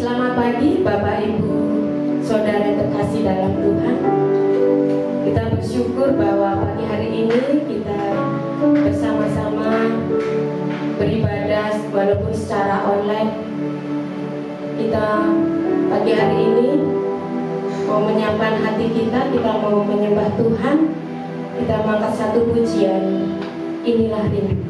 Selamat pagi Bapak Ibu Saudara yang terkasih dalam Tuhan. Kita bersyukur bahwa pagi hari ini kita bersama-sama beribadah walaupun secara online. Kita pagi hari ini mau menyiapkan hati kita mau menyembah Tuhan. Kita mengangkat satu pujian, Inilah Rinduku.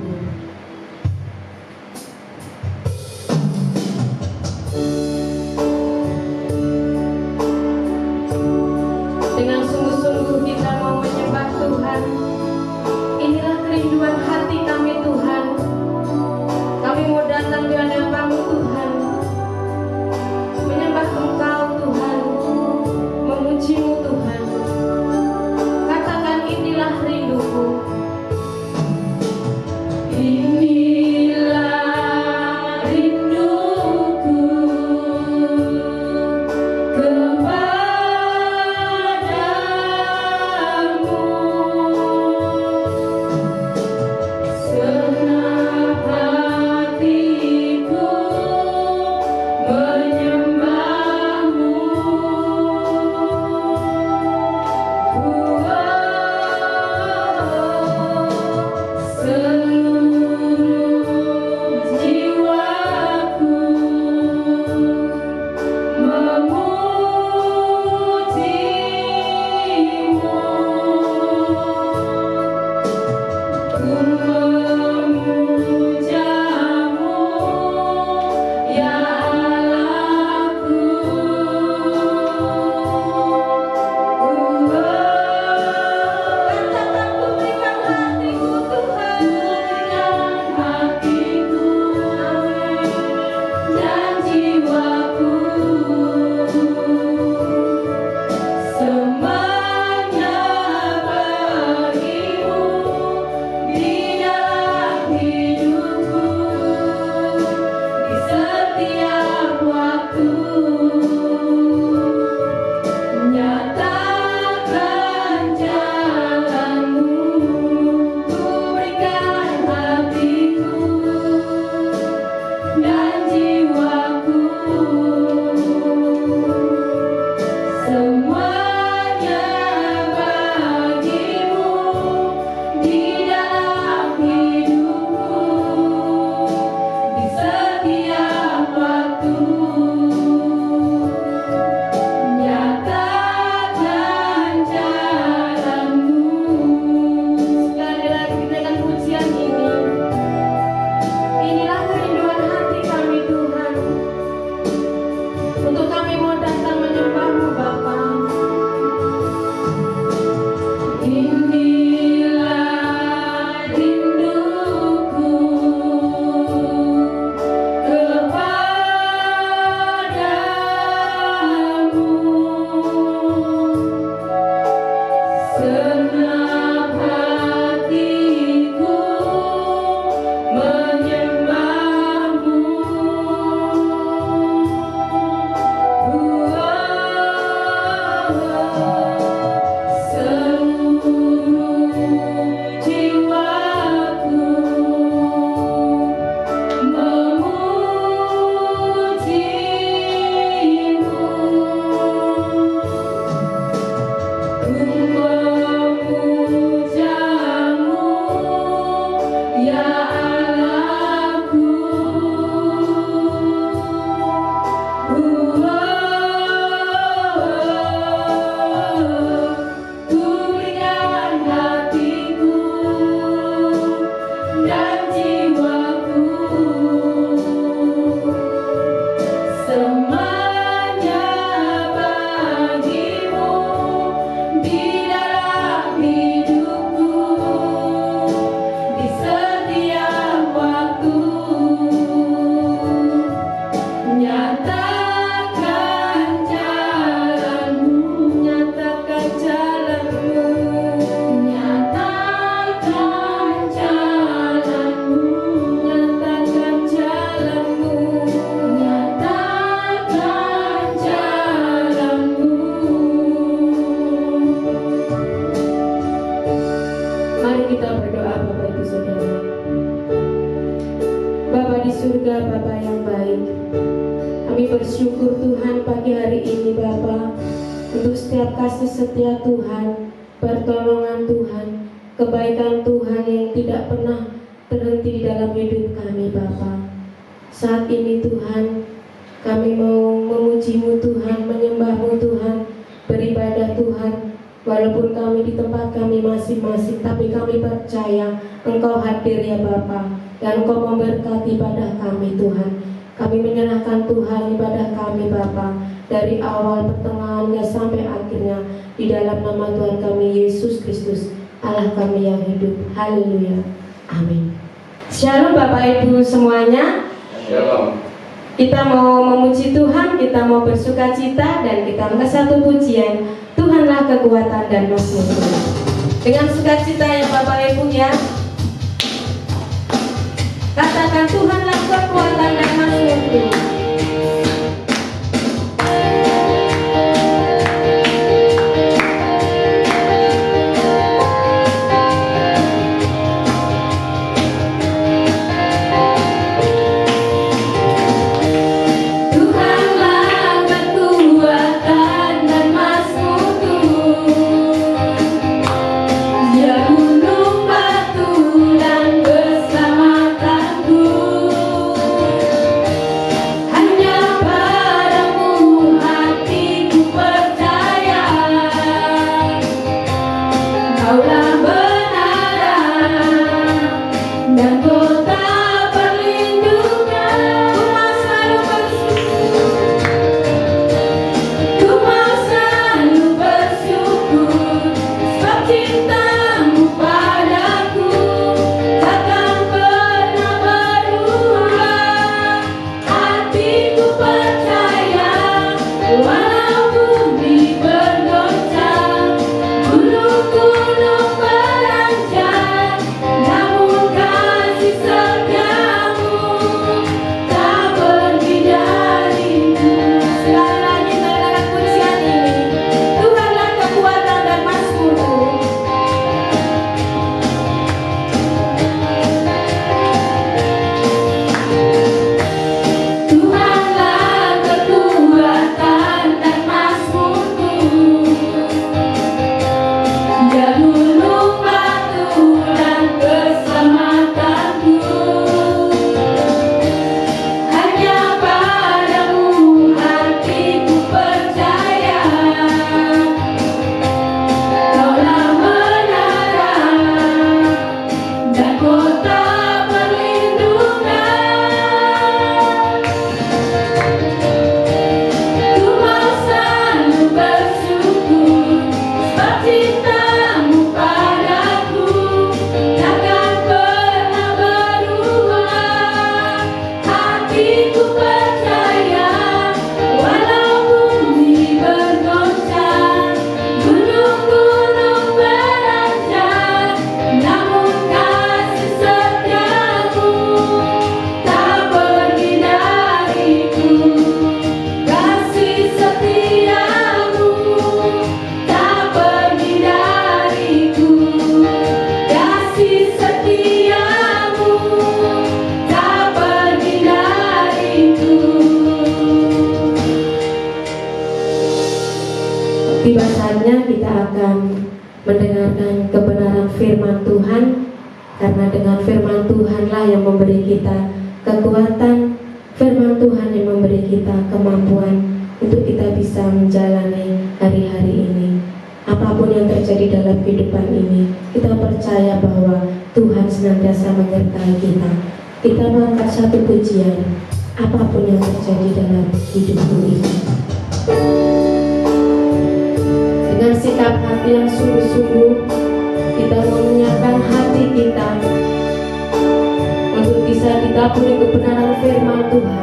Dengan sungguh-sungguh kita mau menyembah Tuhan. Inilah kerinduan hati kami Tuhan. Kami mau datang di hadapan-Mu Tuhan, menyembah Engkau Tuhan, memuji-Mu Tuhan. Katakan inilah rinduku. Inilah rinduku kepadamu, senang hatiku menyembah-Mu. Seluruh jiwaku memuji-Mu. Ku memuja-Mu, ya Allahku. Katakan ku berikan hatiku Tuhan, hatiku dan jiwaku, semuanya bagi-Mu di dalam hidupku, di setiap waktu. Nyatakan jalan-Mu, ku berikan hatiku dan jiwaku, semuanya bagi-Mu di dalam hidupku, di setiap waktu. Nyatakan jalan-Mu. Sekali lagi dengan pujian ini. Inilah kerinduan hati kami Tuhan. Untuk kami mau datang menyembah-Mu Bapa. Inilah rinduku kepadamu, senang hatiku menyembah-Mu. Seluruh jiwaku memuji-Mu. Ku memuja-Mu, ya Allahku. Ku berikan hatiku dan jiwaku, semuanya bagi-Mu di dalam hidupku, di setiap waktu. Nyatakan jalan-Mu, nyatakan jalan-Mu, nyatakan jalan-Mu, nyatakan jalan-Mu, nyatakan jalan-Mu. Mari kita berdoa Bapak Ibu Saudara. Bapa di surga, Bapa yang baik, kami bersyukur Tuhan pagi hari ini Bapa, untuk setiap kasih setia Tuhan, pertolongan Tuhan, kebaikan Tuhan yang tidak pernah terhenti di dalam hidup kami Bapa. Saat ini Tuhan, kami mau memuji-Mu Tuhan, menyembah-Mu Tuhan, beribadah Tuhan. Walaupun kami di tempat kami masing-masing, tapi kami percaya Engkau hadir ya Bapa, dan Engkau memberkati ibadah kami Tuhan. Kami menyerahkan Tuhan ibadah kami Bapa, dari awal pertengahannya sampai akhirnya, di dalam nama Tuhan kami Yesus Kristus, Allah kami yang hidup. Haleluya. Amin. Shalom Bapak Ibu semuanya. Shalom. Kita mau memuji Tuhan, kita mau bersuka cita, dan kita angkat satu pujian, Tuhanlah kekuatan dan mazmurku. Dengan sukacita ya Bapak Ibu ya, katakan Tuhanlah kekuatan dan mazmurku. Tiba saatnya kita akan mendengarkan kebenaran firman Tuhan, karena dengan firman Tuhanlah yang memberi kita kekuatan, firman Tuhan yang memberi kita kemampuan untuk kita bisa menjalani hari-hari ini. Apapun yang terjadi dalam kehidupan ini, kita percaya bahwa Tuhan senantiasa menyertai kita. Kita mengangkat satu pujian, apapun yang terjadi dalam hidupku ini. Dengan sikap hati yang sungguh-sungguh, kita menyiapkan hati kita untuk bisa ditaburi kebenaran firman Tuhan.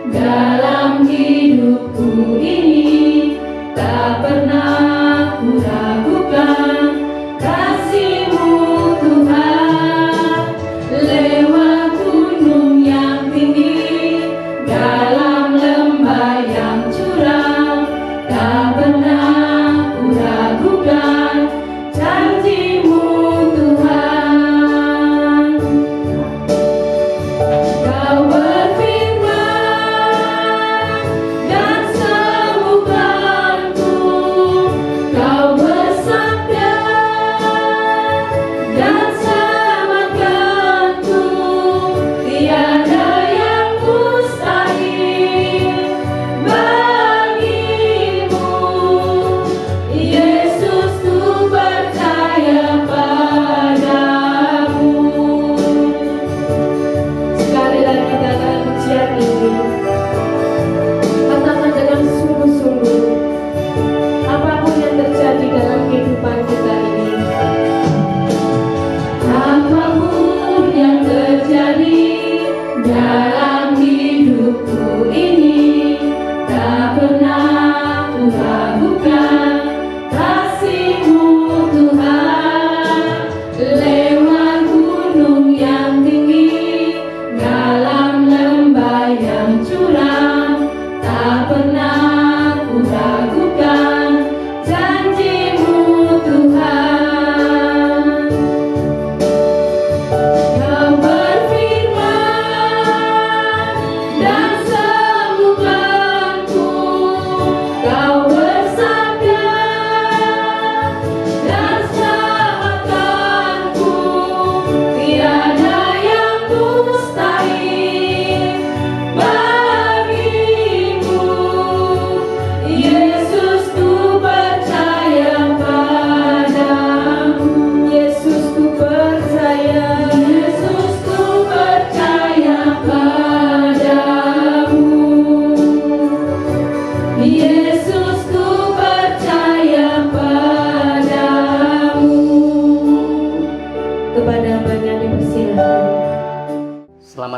Dalam hidupku ini tak pernah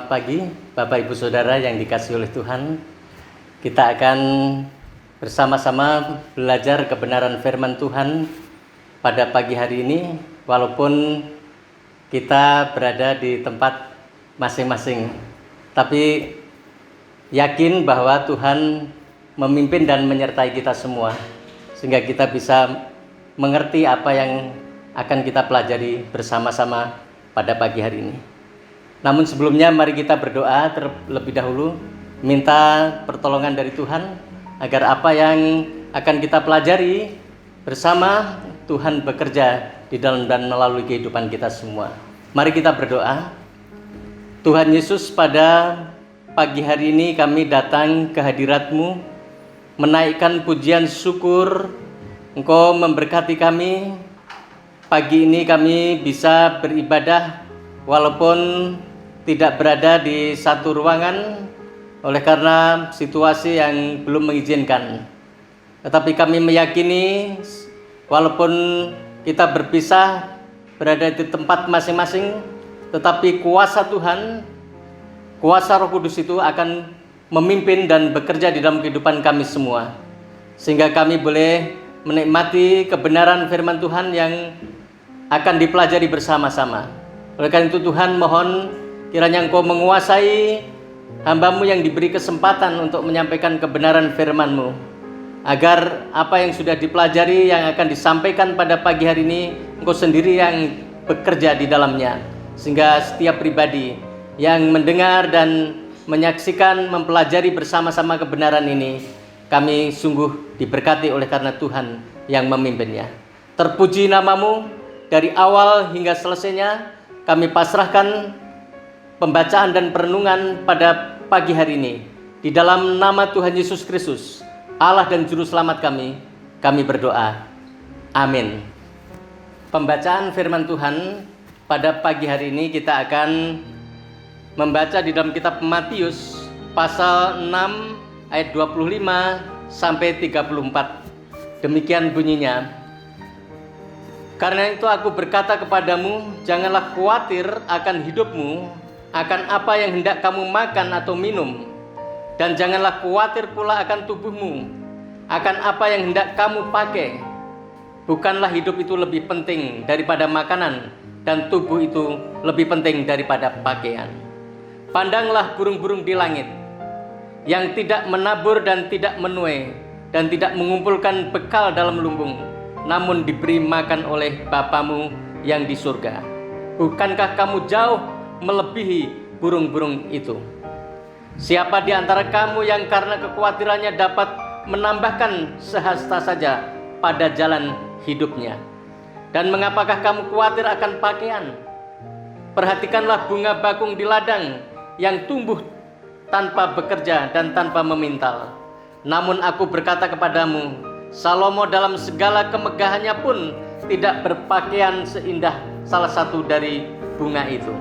Selamat pagi Bapak Ibu Saudara yang dikasihi oleh Tuhan. Kita akan bersama-sama belajar kebenaran firman Tuhan pada pagi hari ini, walaupun kita berada di tempat masing-masing. Tapi yakin bahwa Tuhan memimpin dan menyertai kita semua, sehingga kita bisa mengerti apa yang akan kita pelajari bersama-sama pada pagi hari ini. Namun sebelumnya mari kita berdoa terlebih dahulu, minta pertolongan dari Tuhan agar apa yang akan kita pelajari bersama Tuhan bekerja di dalam dan melalui kehidupan kita semua. Mari kita berdoa. Tuhan Yesus, pada pagi hari ini kami datang ke hadirat-Mu, menaikkan pujian syukur. Engkau memberkati kami. Pagi ini kami bisa beribadah walaupun tidak berada di satu ruangan oleh karena situasi yang belum mengizinkan. Tetapi kami meyakini walaupun kita berpisah berada di tempat masing-masing, tetapi kuasa Tuhan, kuasa Roh Kudus itu akan memimpin dan bekerja di dalam kehidupan kami semua, sehingga kami boleh menikmati kebenaran firman Tuhan yang akan dipelajari bersama-sama. Oleh karena itu Tuhan, mohon kiranya Engkau menguasai hamba-Mu yang diberi kesempatan untuk menyampaikan kebenaran firman-Mu, agar apa yang sudah dipelajari yang akan disampaikan pada pagi hari ini Engkau sendiri yang bekerja di dalamnya, sehingga setiap pribadi yang mendengar dan menyaksikan, mempelajari bersama-sama kebenaran ini, kami sungguh diberkati oleh karena Tuhan yang memimpinnya. Terpuji nama-Mu dari awal hingga selesainya. Kami pasrahkan pembacaan dan perenungan pada pagi hari ini di dalam nama Tuhan Yesus Kristus, Allah dan Juru Selamat kami berdoa. Amin. Pembacaan firman Tuhan pada pagi hari ini kita akan membaca di dalam kitab Matius pasal 6 ayat 25 sampai 34. Demikian bunyinya. Karena itu aku berkata kepadamu, janganlah khawatir akan hidupmu, akan apa yang hendak kamu makan atau minum, dan janganlah khawatir pula akan tubuhmu, akan apa yang hendak kamu pakai. Bukanlah hidup itu lebih penting daripada makanan, dan tubuh itu lebih penting daripada pakaian. Pandanglah burung-burung di langit, yang tidak menabur dan tidak menuai, dan tidak mengumpulkan bekal dalam lumbung, namun diberi makan oleh Bapa-Mu yang di surga. Bukankah kamu jauh melebihi burung-burung itu? Siapa di antara kamu yang karena kekhawatirannya dapat menambahkan sehasta saja pada jalan hidupnya? Dan mengapakah kamu khawatir akan pakaian? Perhatikanlah bunga bakung di ladang yang tumbuh tanpa bekerja dan tanpa memintal. Namun aku berkata kepadamu, Salomo dalam segala kemegahannya pun tidak berpakaian seindah salah satu dari bunga itu.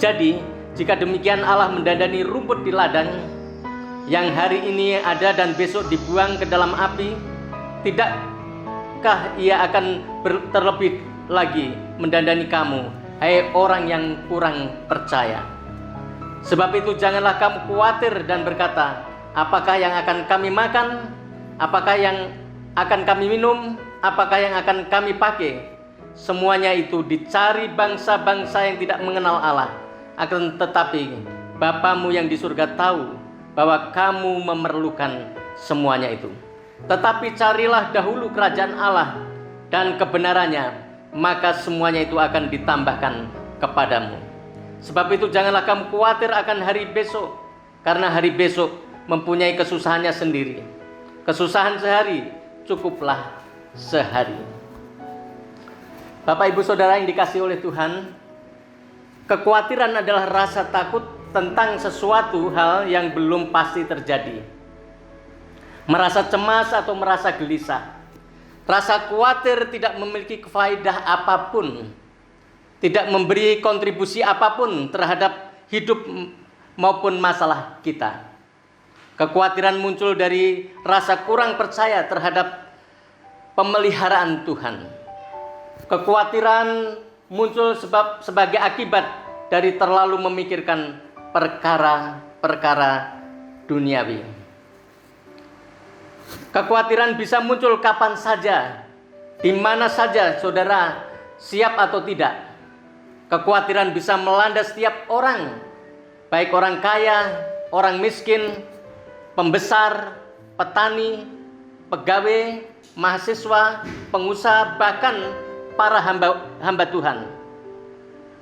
Jadi, jika demikian Allah mendandani rumput di ladang yang hari ini ada dan besok dibuang ke dalam api, tidakkah Ia akan terlebih lagi mendandani kamu, hai orang yang kurang percaya? Sebab itu janganlah kamu khawatir dan berkata, apakah yang akan kami makan? Apakah yang akan kami minum? Apakah yang akan kami pakai? Semuanya itu dicari bangsa-bangsa yang tidak mengenal Allah. Akan tetapi Bapa-Mu yang di surga tahu bahwa kamu memerlukan semuanya itu. Tetapi carilah dahulu kerajaan Allah dan kebenarannya, maka semuanya itu akan ditambahkan kepadamu. Sebab itu janganlah kamu khawatir akan hari besok, karena hari besok mempunyai kesusahannya sendiri. Kesusahan sehari cukuplah sehari. Bapak Ibu Saudara yang dikasihi oleh Tuhan, kekhawatiran adalah rasa takut tentang sesuatu hal yang belum pasti terjadi. Merasa cemas atau merasa gelisah. Rasa khawatir tidak memiliki faedah apapun, tidak memberi kontribusi apapun terhadap hidup maupun masalah kita. Kekhawatiran muncul dari rasa kurang percaya terhadap pemeliharaan Tuhan. Kekhawatiran muncul sebagai akibat dari terlalu memikirkan perkara-perkara duniawi. Kekhawatiran bisa muncul kapan saja, di mana saja saudara siap atau tidak. Kekhawatiran bisa melanda setiap orang, baik orang kaya, orang miskin, pembesar, petani, pegawai, mahasiswa, pengusaha, bahkan para hamba Tuhan.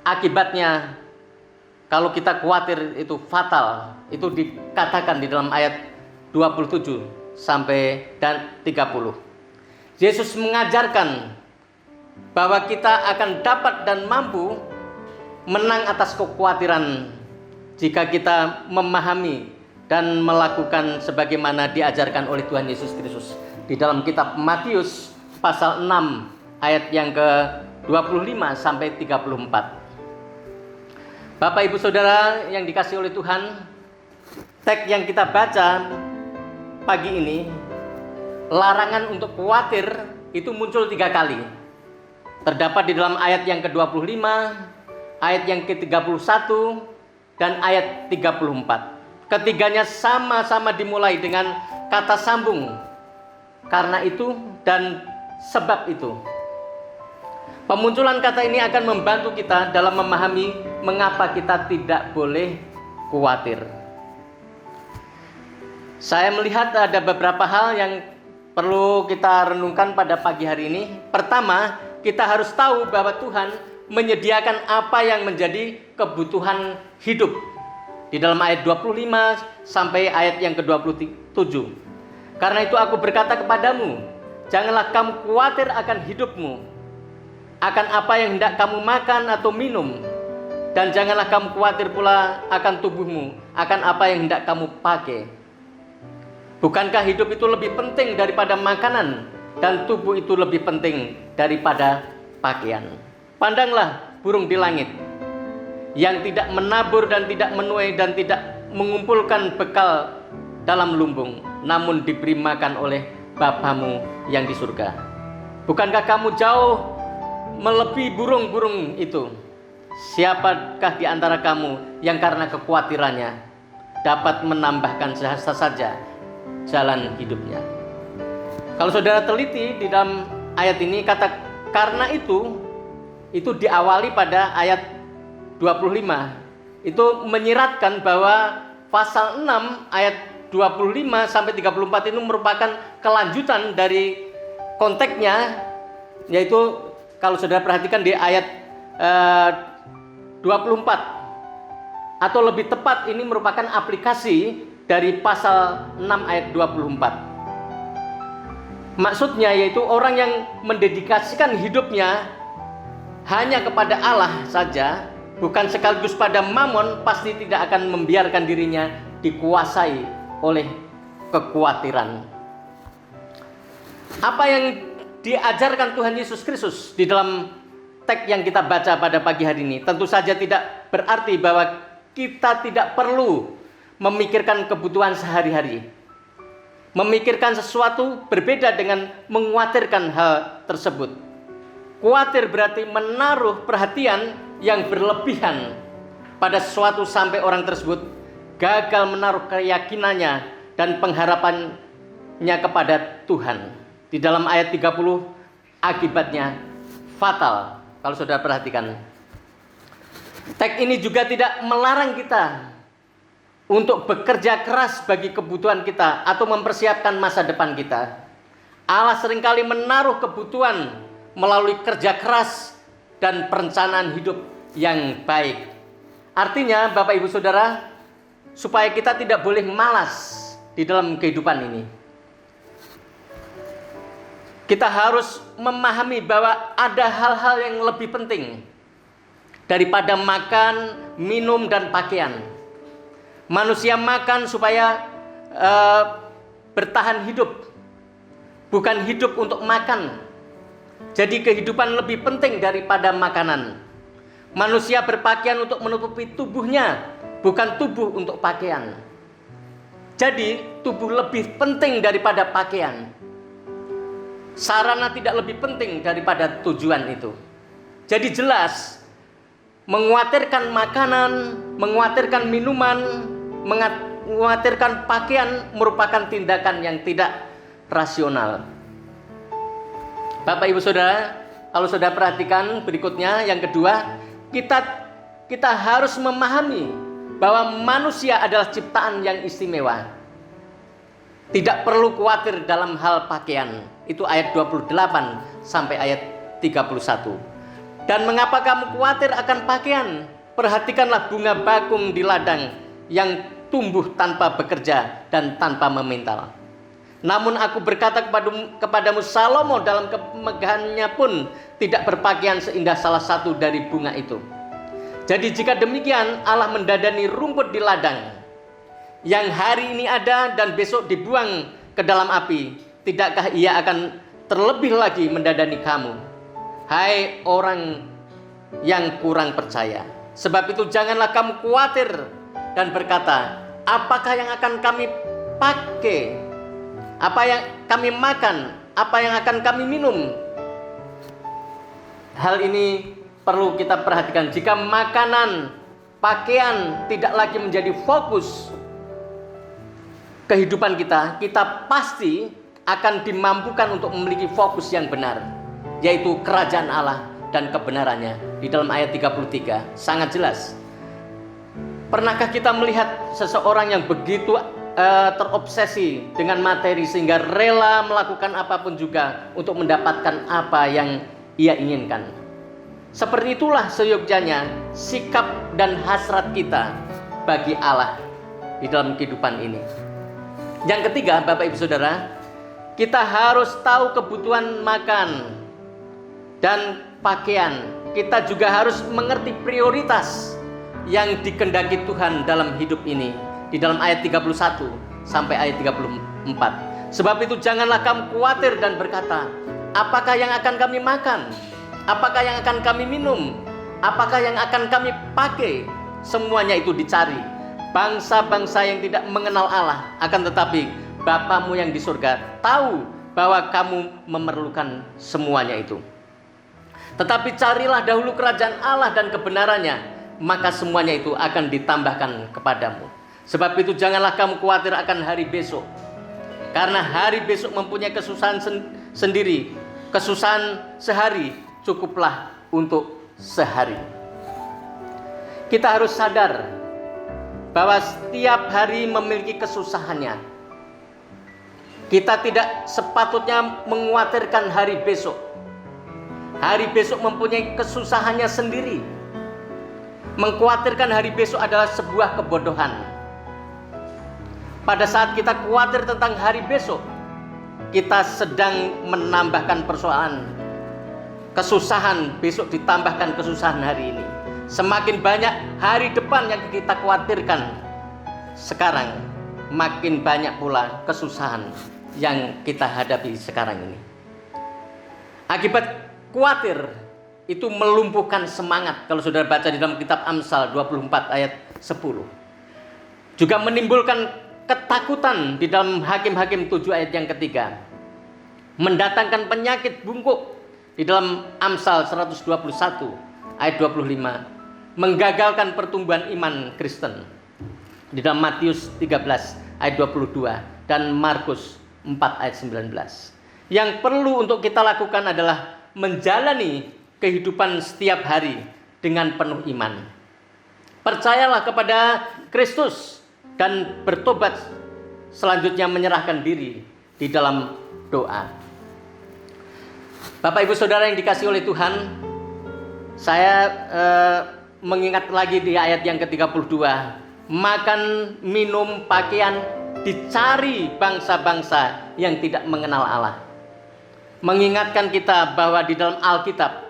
Akibatnya, kalau kita khawatir itu fatal. Itu dikatakan di dalam ayat 27 sampai dan 30. Yesus mengajarkan bahwa kita akan dapat dan mampu menang atas kekhawatiran jika kita memahami dan melakukan sebagaimana diajarkan oleh Tuhan Yesus Kristus di dalam kitab Matius pasal 6 ayat yang ke-25 sampai 34. Bapak Ibu Saudara yang dikasihi oleh Tuhan, teks yang kita baca pagi ini, larangan untuk khawatir itu muncul 3 kali. Terdapat di dalam ayat yang ke-25, ayat yang ke-31, dan ayat 34. Ketiganya sama-sama dimulai dengan kata sambung. Karena itu dan sebab itu. Pemunculan kata ini akan membantu kita dalam memahami mengapa kita tidak boleh khawatir. Saya melihat ada beberapa hal yang perlu kita renungkan pada pagi hari ini. Pertama, kita harus tahu bahwa Tuhan menyediakan apa yang menjadi kebutuhan hidup. Di dalam ayat 25 sampai ayat yang ke-27. Karena itu aku berkata kepadamu, janganlah kamu khawatir akan hidupmu, akan apa yang hendak kamu makan atau minum, dan janganlah kamu khawatir pula akan tubuhmu, akan apa yang hendak kamu pakai. Bukankah hidup itu lebih penting daripada makanan, dan tubuh itu lebih penting daripada pakaian? Pandanglah burung di langit, yang tidak menabur dan tidak menuai dan tidak mengumpulkan bekal dalam lumbung, namun diberi makan oleh Bapamu yang di surga. Bukankah kamu jauh melebihi burung-burung itu? Siapakah di antara kamu yang karena kekhawatirannya dapat menambahkan saja jalan hidupnya? Kalau saudara teliti di dalam ayat ini, kata karena itu diawali pada ayat 25. Itu menyiratkan bahwa pasal 6 ayat 25 sampai 34 itu merupakan kelanjutan dari konteksnya, yaitu kalau saudara perhatikan di ayat 24, atau lebih tepat ini merupakan aplikasi dari pasal 6 ayat 24. Maksudnya yaitu orang yang mendedikasikan hidupnya hanya kepada Allah saja, bukan sekaligus pada mamon, pasti tidak akan membiarkan dirinya dikuasai oleh kekhawatiran. Apa yang diajarkan Tuhan Yesus Kristus di dalam teks yang kita baca pada pagi hari ini tentu saja tidak berarti bahwa kita tidak perlu memikirkan kebutuhan sehari-hari. Memikirkan sesuatu berbeda dengan mengkhawatirkan hal tersebut. Khawatir berarti menaruh perhatian yang berlebihan pada sesuatu sampai orang tersebut gagal menaruh keyakinannya dan pengharapannya kepada Tuhan. Di dalam ayat 30, akibatnya fatal. Kalau saudara perhatikan, teks ini juga tidak melarang kita untuk bekerja keras bagi kebutuhan kita atau mempersiapkan masa depan kita. Allah seringkali menaruh kebutuhan melalui kerja keras dan perencanaan hidup yang baik. Artinya Bapak Ibu Saudara, supaya kita tidak boleh malas di dalam kehidupan ini, kita harus memahami bahwa ada hal-hal yang lebih penting daripada makan, minum, dan pakaian. Manusia makan supaya bertahan hidup, bukan hidup untuk makan. Jadi kehidupan lebih penting daripada makanan. Manusia berpakaian untuk menutupi tubuhnya, bukan tubuh untuk pakaian. Jadi tubuh lebih penting daripada pakaian. Sarana tidak lebih penting daripada tujuan itu. Jadi jelas Mengkhawatirkan makanan, mengkhawatirkan minuman, mengkhawatirkan pakaian merupakan tindakan yang tidak rasional. Bapak Ibu Saudara, kalau Saudara perhatikan berikutnya yang kedua, kita harus memahami bahwa manusia adalah ciptaan yang istimewa. Tidak perlu khawatir dalam hal pakaian. Itu ayat 28 sampai ayat 31. Dan mengapa kamu khawatir akan pakaian? Perhatikanlah bunga bakung di ladang yang tumbuh tanpa bekerja dan tanpa memintal. Namun aku berkata kepadamu, Salomo dalam kemegahannya pun tidak berpakaian seindah salah satu dari bunga itu. Jadi jika demikian, Allah mendadani rumput di ladang yang hari ini ada dan besok dibuang ke dalam api. Tidakkah Ia akan terlebih lagi mendadani kamu, hai orang yang kurang percaya? Sebab itu janganlah kamu khawatir dan berkata, apakah yang akan kami pakai? Apa yang kami makan? Apa yang akan kami minum? Hal ini perlu kita perhatikan. Jika makanan, pakaian tidak lagi menjadi fokus kehidupan kita, kita pasti akan dimampukan untuk memiliki fokus yang benar, yaitu kerajaan Allah dan kebenarannya. Di dalam ayat 33 sangat jelas. Pernahkah kita melihat seseorang yang begitu terobsesi dengan materi sehingga rela melakukan apapun juga untuk mendapatkan apa yang ia inginkan? Seperti itulah seyogyanya sikap dan hasrat kita bagi Allah di dalam kehidupan ini. Yang ketiga, Bapak Ibu Saudara, kita harus tahu kebutuhan makan dan pakaian. Kita juga harus mengerti prioritas yang dikehendaki Tuhan dalam hidup ini. Di dalam ayat 31 sampai ayat 34. Sebab itu janganlah kamu khawatir dan berkata, apakah yang akan kami makan? Apakah yang akan kami minum? Apakah yang akan kami pakai? Semuanya itu dicari bangsa-bangsa yang tidak mengenal Allah. Akan tetapi Bapamu yang di surga tahu bahwa kamu memerlukan semuanya itu. Tetapi carilah dahulu kerajaan Allah dan kebenarannya, maka semuanya itu akan ditambahkan kepadamu. Sebab itu janganlah kamu khawatir akan hari besok, karena hari besok mempunyai kesusahan sendiri. Kesusahan sehari cukuplah untuk sehari. Kita harus sadar bahwa setiap hari memiliki kesusahannya. Kita tidak sepatutnya mengkhawatirkan hari besok. Hari besok mempunyai kesusahannya sendiri. Mengkhawatirkan hari besok adalah sebuah kebodohan. Pada saat kita khawatir tentang hari besok, kita sedang menambahkan persoalan. Kesusahan besok ditambahkan kesusahan hari ini. Semakin banyak hari depan yang kita khawatirkan sekarang, makin banyak pula kesusahan yang kita hadapi sekarang ini. Akibat khawatir itu melumpuhkan semangat. Kalau saudara baca di dalam kitab Amsal 24 ayat 10. Juga menimbulkan ketakutan di dalam Hakim-Hakim 7 ayat yang ketiga. Mendatangkan penyakit bungkuk di dalam Amsal 121 ayat 25. Menggagalkan pertumbuhan iman Kristen di dalam Matius 13 ayat 22 dan Markus 4 ayat 19. Yang perlu untuk kita lakukan adalah menjalani kehidupan setiap hari dengan penuh iman. Percayalah kepada Kristus dan bertobat, selanjutnya menyerahkan diri di dalam doa. Bapak Ibu Saudara yang dikasihi oleh Tuhan, saya mengingat lagi di ayat yang ke-32, makan, minum, pakaian dicari bangsa-bangsa yang tidak mengenal Allah. Mengingatkan kita bahwa di dalam Alkitab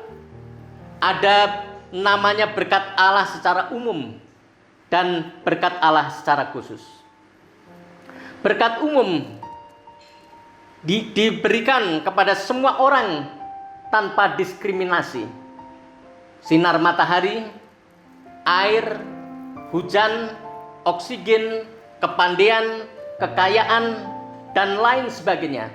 ada namanya berkat Allah secara umum dan berkat Allah secara khusus. Berkat umum diberikan kepada semua orang tanpa diskriminasi. Sinar matahari, air, hujan, oksigen, kepandaian, kekayaan, dan lain sebagainya.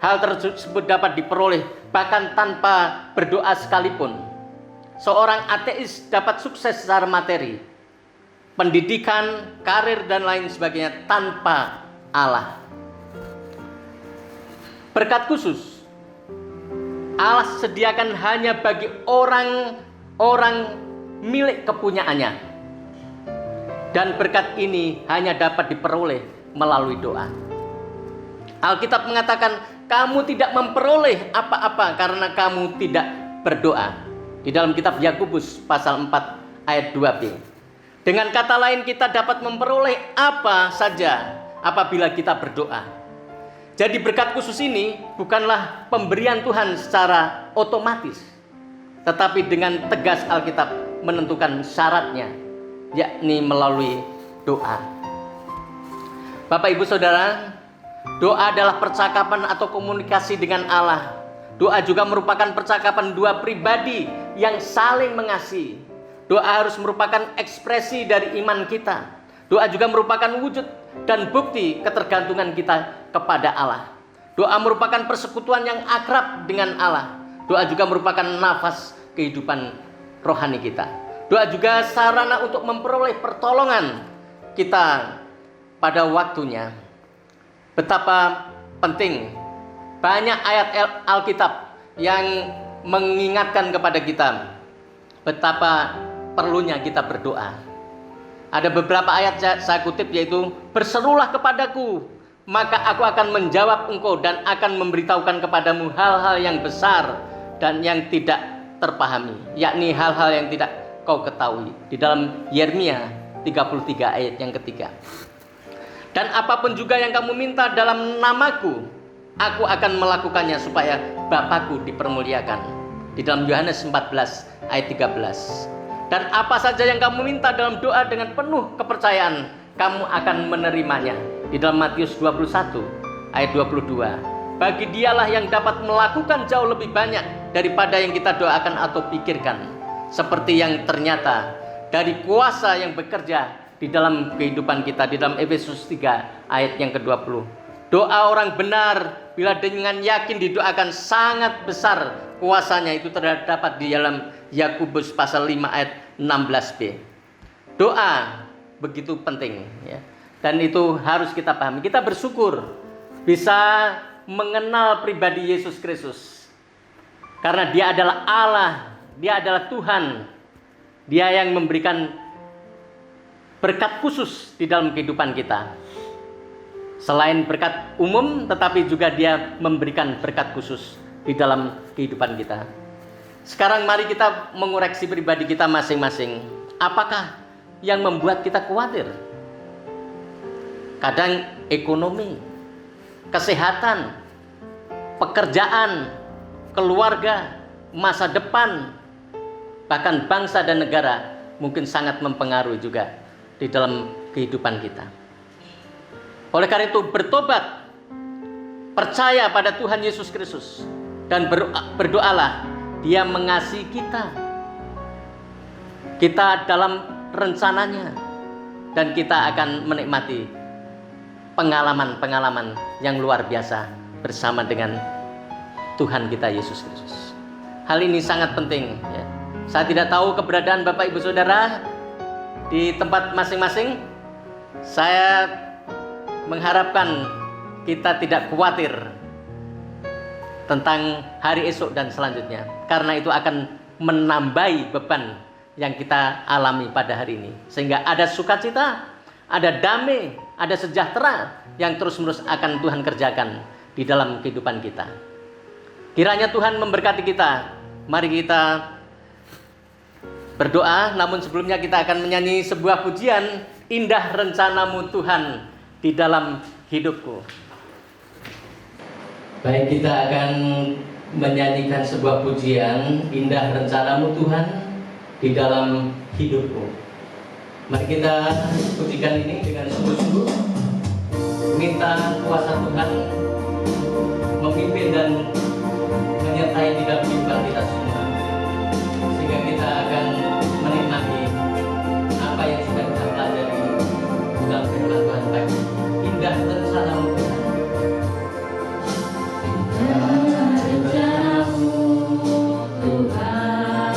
Hal tersebut dapat diperoleh bahkan tanpa berdoa sekalipun. seorang ateis dapat sukses secara materi, pendidikan, karir, dan lain sebagainya tanpa Allah. Berkat khusus Allah sediakan hanya bagi orang-orang milik kepunyaannya, dan berkat ini hanya dapat diperoleh melalui doa. Alkitab mengatakan kamu tidak memperoleh apa-apa karena kamu tidak berdoa, di dalam kitab Yakobus pasal 4 ayat 2b. Dengan kata lain, kita dapat memperoleh apa saja apabila kita berdoa. Jadi berkat khusus ini bukanlah pemberian Tuhan secara otomatis, tetapi dengan tegas Alkitab menentukan syaratnya, yakni melalui doa. Bapak, Ibu, Saudara, doa adalah percakapan atau komunikasi dengan Allah. Doa juga merupakan percakapan dua pribadi yang saling mengasihi. Doa harus merupakan ekspresi dari iman kita. Doa juga merupakan wujud dan bukti ketergantungan kita kepada Allah. Doa merupakan persekutuan yang akrab dengan Allah. Doa juga merupakan nafas kehidupan rohani kita. Doa juga sarana untuk memperoleh pertolongan kita pada waktunya. Betapa penting banyak ayat Alkitab yang mengingatkan kepada kita betapa perlunya kita berdoa. Ada beberapa ayat saya kutip, yaitu berserulah kepadaku, maka aku akan menjawab engkau dan akan memberitahukan kepadamu hal-hal yang besar dan yang tidak terpahami, yakni hal-hal yang tidak kau ketahui, di dalam Yeremia 33 ayat yang ketiga. Dan apapun juga yang kamu minta dalam namaku, aku akan melakukannya supaya Bapakku dipermuliakan, di dalam Yohanes 14 ayat 13. Dan apa saja yang kamu minta dalam doa dengan penuh kepercayaan, kamu akan menerimanya, di dalam Matius 21 ayat 22. Bagi dialah yang dapat melakukan jauh lebih banyak daripada yang kita doakan atau pikirkan, seperti yang ternyata dari kuasa yang bekerja di dalam kehidupan kita, di dalam Efesus 3 ayat yang ke-20. Doa orang benar bila dengan yakin didoakan sangat besar kuasanya, itu terdapat di dalam Yakobus pasal 5 ayat 16b. Doa begitu penting, ya. Dan itu harus kita pahami. Kita bersyukur bisa mengenal pribadi Yesus Kristus, karena Dia adalah Allah, Dia adalah Tuhan. Dia yang memberikan berkat khusus di dalam kehidupan kita. Selain berkat umum, tetapi juga Dia memberikan berkat khusus di dalam kehidupan kita. Sekarang mari kita mengoreksi pribadi kita masing-masing. Apakah yang membuat kita khawatir? Kadang ekonomi, kesehatan, pekerjaan, keluarga, masa depan, bahkan bangsa dan negara mungkin sangat mempengaruhi juga di dalam kehidupan kita. Oleh karena itu, bertobat, percaya pada Tuhan Yesus Kristus, dan berdoalah. Dia mengasihi kita. Kita dalam rencananya, dan kita akan menikmati pengalaman-pengalaman yang luar biasa bersama dengan Tuhan kita Yesus Kristus. Hal ini sangat penting, ya. Saya tidak tahu keberadaan Bapak Ibu Saudara di tempat masing-masing. Saya mengharapkan kita tidak khawatir tentang hari esok dan selanjutnya, karena itu akan menambahi beban yang kita alami pada hari ini, sehingga ada sukacita, ada damai, ada sejahtera yang terus-menerus akan Tuhan kerjakan di dalam kehidupan kita. Kiranya Tuhan memberkati kita. Mari kita berdoa, namun sebelumnya kita akan menyanyi sebuah pujian, Indah Rencanamu Tuhan di dalam hidupku. Baik, kita akan menyanyikan sebuah pujian, Indah Rencanamu Tuhan di dalam hidupku. Mari kita pujikan ini dengan sungguh-sungguh, minta kuasa Tuhan memimpin dan menyertai di dalam kehidupan kita semua, sehingga kita akan menikmati apa yang sudah kita pelajari dalam firman Tuhan tadi. Indah Rencanamu Tuhan. Rencanamu Tuhan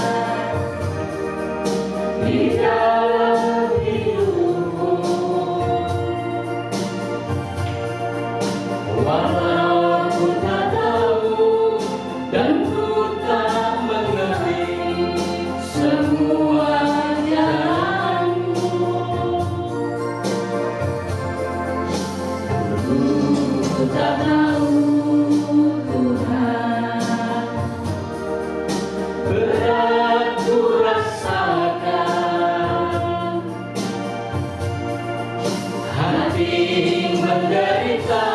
Walaupun tak tahu dan ku tak mengerti semua jalanmu, ku tak tahu Tuhan, berat ku rasakan, hati menderita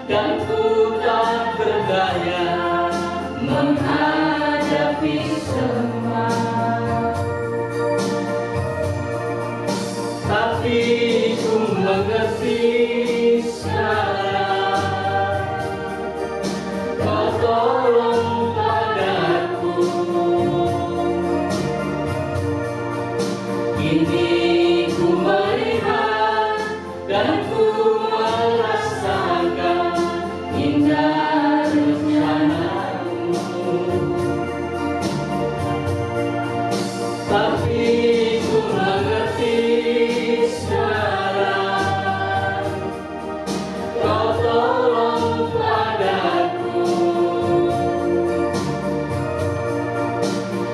dan ku tak berdaya menghadapi semua. Tapi ku mengerti sekarang, Kau tolong padaku. Kini ku melihat dan ku merasakan indah rencanamu. Tapi ku mengerti sekarang, Kau tolong padaku.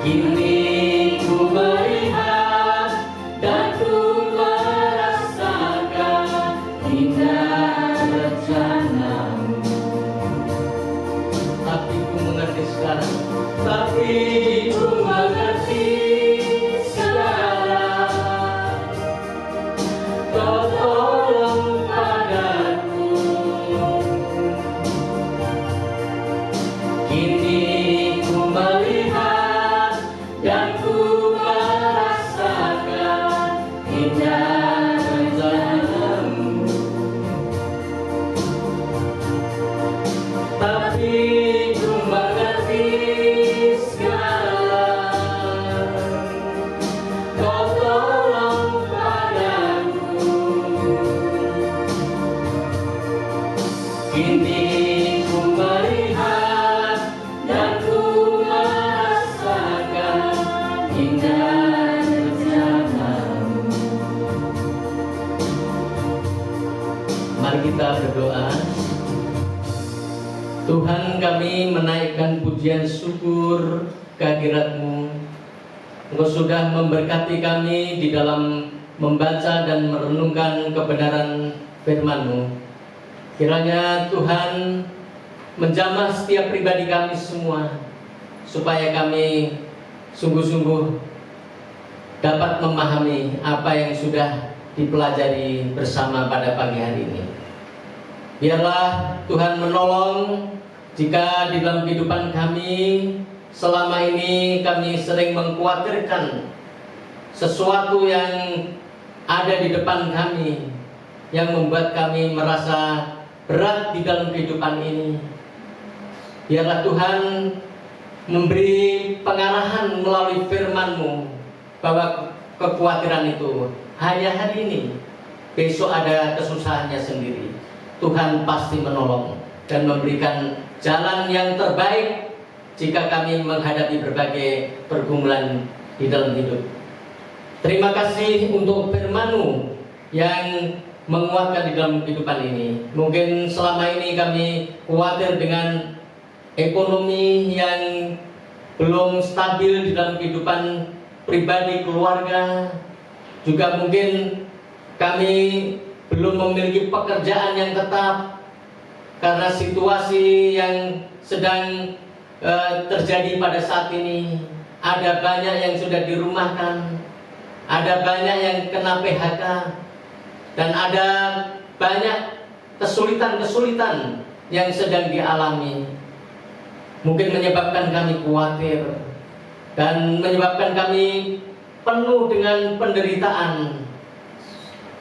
Kini ku melihat dan ku merasakan indah rencanamu. Tapi ku mengerti sekarang, tapi ku mengerti sekarang, Kau tolong padaku. Kini ku melihat dan ku merasakan indah rencanamu. Tapi ku mengerti sekarang, Kau tolong padaku. Kini ku melihat dan ku merasakan indah rencanamu. Mari kita berdoa. Tuhan, kami menaikkan pujian syukur kehadirat-Mu. Engkau sudah memberkati kami di dalam membaca dan merenungkan kebenaran firman-Mu. Kiranya Tuhan menjamah setiap pribadi kami semua, supaya kami sungguh-sungguh dapat memahami apa yang sudah dipelajari bersama pada pagi hari ini. Biarlah Tuhan menolong jika di dalam kehidupan kami selama ini kami sering mengkhawatirkan sesuatu yang ada di depan kami yang membuat kami merasa berat di dalam kehidupan ini. Biarlah Tuhan memberi pengarahan melalui firman-Mu bahwa kekhawatiran itu hanya hari ini, besok ada kesusahannya sendiri. Tuhan pasti menolong dan memberikan jalan yang terbaik jika kami menghadapi berbagai pergumulan di dalam hidup. Terima kasih untuk firman-Mu yang menguatkan di dalam kehidupan ini. Mungkin selama ini kami khawatir dengan ekonomi yang belum stabil di dalam kehidupan pribadi keluarga. Juga mungkin kami belum memiliki pekerjaan yang tetap karena situasi yang sedang terjadi pada saat ini. Ada banyak yang sudah dirumahkan, ada banyak yang kena PHK, dan ada banyak kesulitan-kesulitan yang sedang dialami. Mungkin menyebabkan kami khawatir dan menyebabkan kami penuh dengan penderitaan.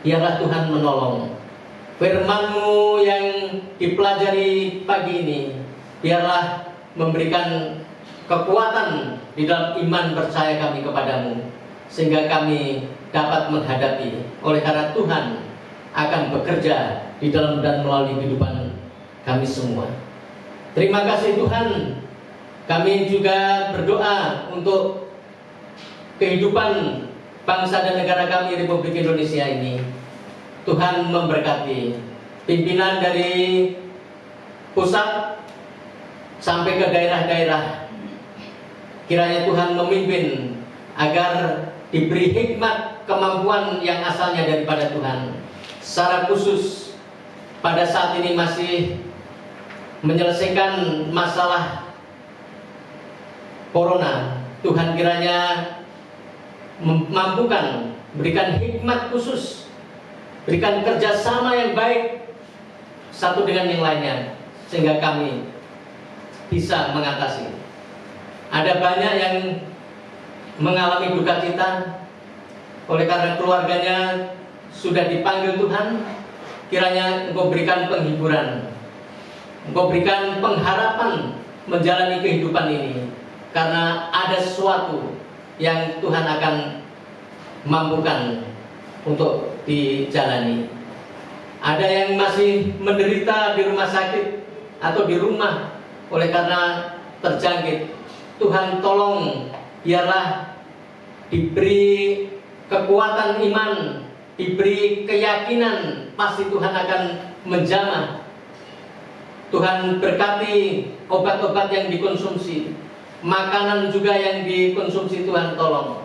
Biarlah Tuhan menolong. Firman-Mu yang dipelajari pagi ini, biarlah memberikan kekuatan di dalam iman percaya kami kepadamu, sehingga kami dapat menghadapi. Oleh karena Tuhan akan bekerja di dalam dan melalui kehidupan kami semua. Terima kasih Tuhan. Kami juga berdoa untuk kehidupan bangsa dan negara kami Republik Indonesia ini. Tuhan memberkati pimpinan dari pusat sampai ke daerah-daerah. Kiranya Tuhan memimpin agar diberi hikmat, kemampuan yang asalnya daripada Tuhan. Secara khusus pada saat ini masih menyelesaikan masalah corona, Tuhan kiranya memampukan, berikan hikmat khusus, berikan kerjasama yang baik satu dengan yang lainnya, sehingga kami bisa mengatasi. Ada banyak yang mengalami duka cita oleh karena keluarganya sudah dipanggil Tuhan. Kiranya Engkau berikan penghiburan, Engkau berikan pengharapan menjalani kehidupan ini, karena ada sesuatu yang Tuhan akan mampukan untuk dijalani. Ada yang masih menderita di rumah sakit atau di rumah oleh karena terjangkit. Tuhan tolong, biarlah diberi kekuatan iman, diberi keyakinan pasti Tuhan akan menjamah. Tuhan berkati obat-obat yang dikonsumsi, makanan juga yang dikonsumsi. Tuhan tolong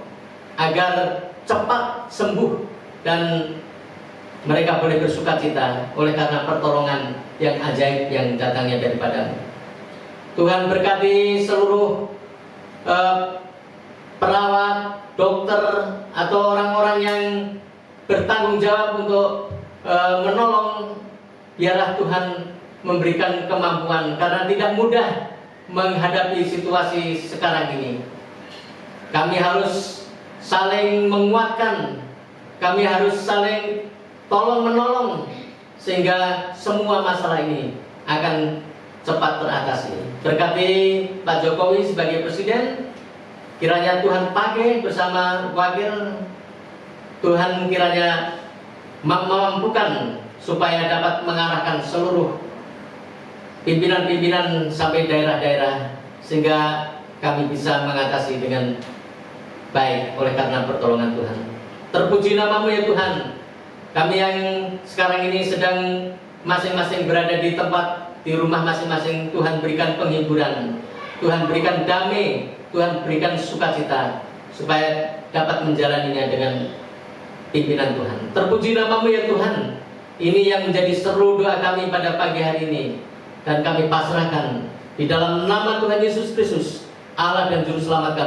agar cepat sembuh dan mereka boleh bersuka cita oleh karena pertolongan yang ajaib yang datangnya daripada-Mu. Tuhan berkati seluruh perawat, dokter, atau orang-orang yang bertanggung jawab untuk menolong. Biarlah Tuhan memberikan kemampuan, karena tidak mudah menghadapi situasi sekarang ini. Kami harus saling menguatkan, kami harus saling tolong-menolong, sehingga semua masalah ini akan cepat teratasi. Berkati Pak Jokowi sebagai Presiden, kiranya Tuhan pakai bersama wakil. Tuhan kiranya memampukan supaya dapat mengarahkan seluruh pimpinan-pimpinan sampai daerah-daerah, sehingga kami bisa mengatasi dengan baik oleh karena pertolongan Tuhan. Terpuji nama-Mu ya Tuhan. Kami yang sekarang ini sedang masing-masing berada di tempat, di rumah masing-masing, Tuhan berikan penghiburan, Tuhan berikan damai, Tuhan berikan sukacita, supaya dapat menjalaninya dengan pimpinan Tuhan. Terpuji nama-Mu ya Tuhan. Ini yang menjadi seru doa kami pada pagi hari ini, dan kami pasrahkan di dalam nama Tuhan Yesus Kristus, Allah dan Juru Selamat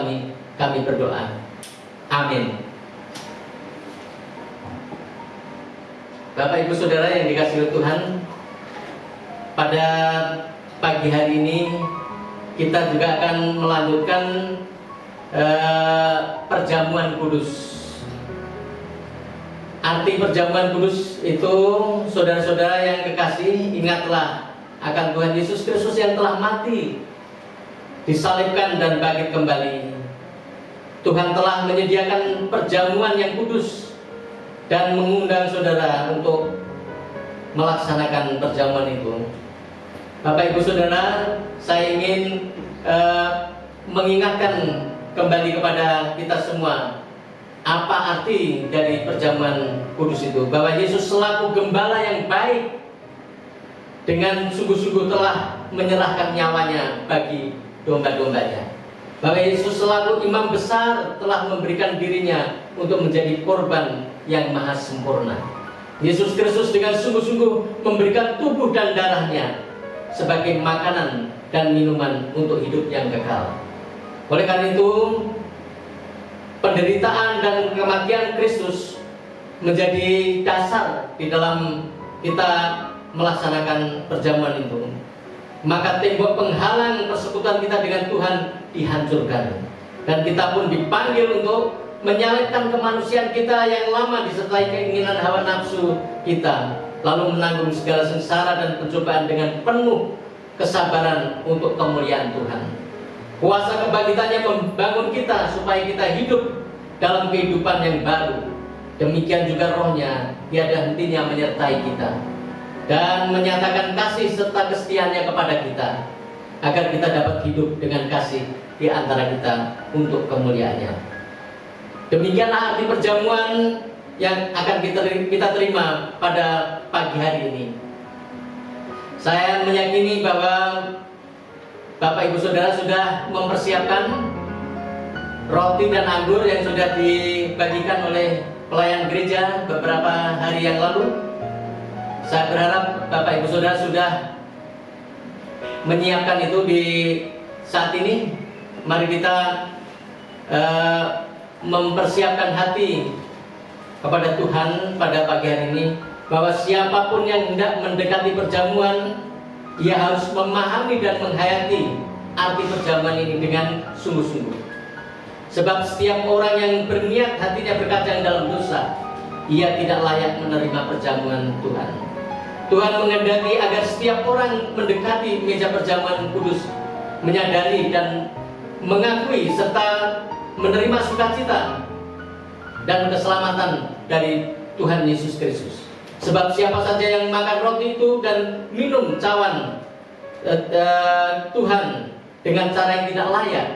kami berdoa. Amin. Bapak Ibu Saudara yang dikasihi oleh Tuhan, pada pagi hari ini kita juga akan melanjutkan perjamuan kudus. Arti perjamuan kudus itu, saudara-saudara yang kekasih, ingatlah akan Tuhan Yesus Kristus yang telah mati, disalibkan dan bangkit kembali. Tuhan telah menyediakan perjamuan yang kudus dan mengundang saudara untuk melaksanakan perjamuan itu. Bapak Ibu Saudara, saya ingin mengingatkan kembali kepada kita semua apa arti dari perjamuan kudus itu, bahwa Yesus selaku gembala yang baik dengan sungguh-sungguh telah menyerahkan nyawanya bagi domba-dombanya. Bahwa Yesus selaku imam besar telah memberikan dirinya untuk menjadi korban yang maha sempurna. Yesus Kristus dengan sungguh-sungguh memberikan tubuh dan darahnya sebagai makanan dan minuman untuk hidup yang kekal. Oleh karena itu, penderitaan dan kematian Kristus menjadi dasar di dalam kita melaksanakan perjamuan itu. Maka tembok penghalang persekutuan kita dengan Tuhan dihancurkan, dan kita pun dipanggil untuk menyalibkan kemanusiaan kita yang lama disertai keinginan hawa nafsu kita, lalu menanggung segala sengsara dan pencobaan dengan penuh kesabaran untuk kemuliaan Tuhan. Kuasa kebangkitannya membangun kita supaya kita hidup dalam kehidupan yang baru. Demikian juga Roh-Nya tiada hentinya menyertai kita dan menyatakan kasih serta kesetiaannya kepada kita, agar kita dapat hidup dengan kasih di antara kita untuk kemuliaan-Nya. Demikianlah arti perjamuan yang akan kita terima pada pagi hari ini. Saya meyakini bahwa Bapak Ibu Saudara sudah mempersiapkan roti dan anggur yang sudah dibagikan oleh pelayan gereja beberapa hari yang lalu. Saya berharap Bapak Ibu Saudara sudah menyiapkan itu di saat ini. Mari kita mempersiapkan hati kepada Tuhan pada pagi hari ini, bahwa siapapun yang hendak mendekati perjamuan, ia harus memahami dan menghayati arti perjamuan ini dengan sungguh-sungguh. Sebab setiap orang yang berniat hatinya berkacang dalam dosa, ia tidak layak menerima perjamuan Tuhan. Tuhan menghendaki agar setiap orang mendekati meja perjamuan kudus, menyadari dan mengakui serta menerima sukacita dan keselamatan dari Tuhan Yesus Kristus. Sebab siapa saja yang makan roti itu dan minum cawan Tuhan dengan cara yang tidak layak,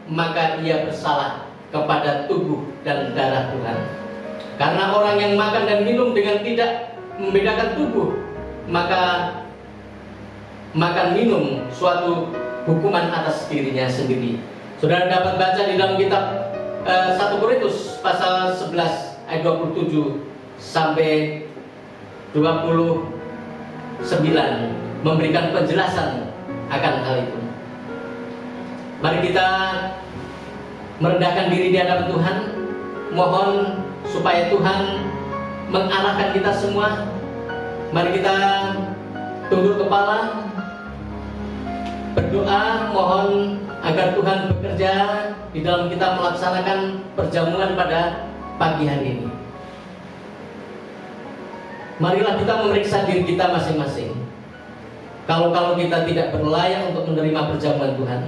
maka ia bersalah kepada tubuh dan darah Tuhan. Karena orang yang makan dan minum dengan tidak membedakan tubuh, maka makan minum suatu hukuman atas dirinya sendiri. Saudara dapat baca di dalam kitab 1 Korintus pasal 11 ayat 27 sampai 29 memberikan penjelasan akan hal itu. Mari kita merendahkan diri di hadapan Tuhan, mohon supaya Tuhan mengarahkan kita semua. Mari kita tunduk kepala, berdoa, mohon agar Tuhan bekerja di dalam kita melaksanakan perjamuan pada pagi hari ini. Marilah kita memeriksa diri kita masing-masing. Kalau kita tidak berlayak untuk menerima perjamuan Tuhan,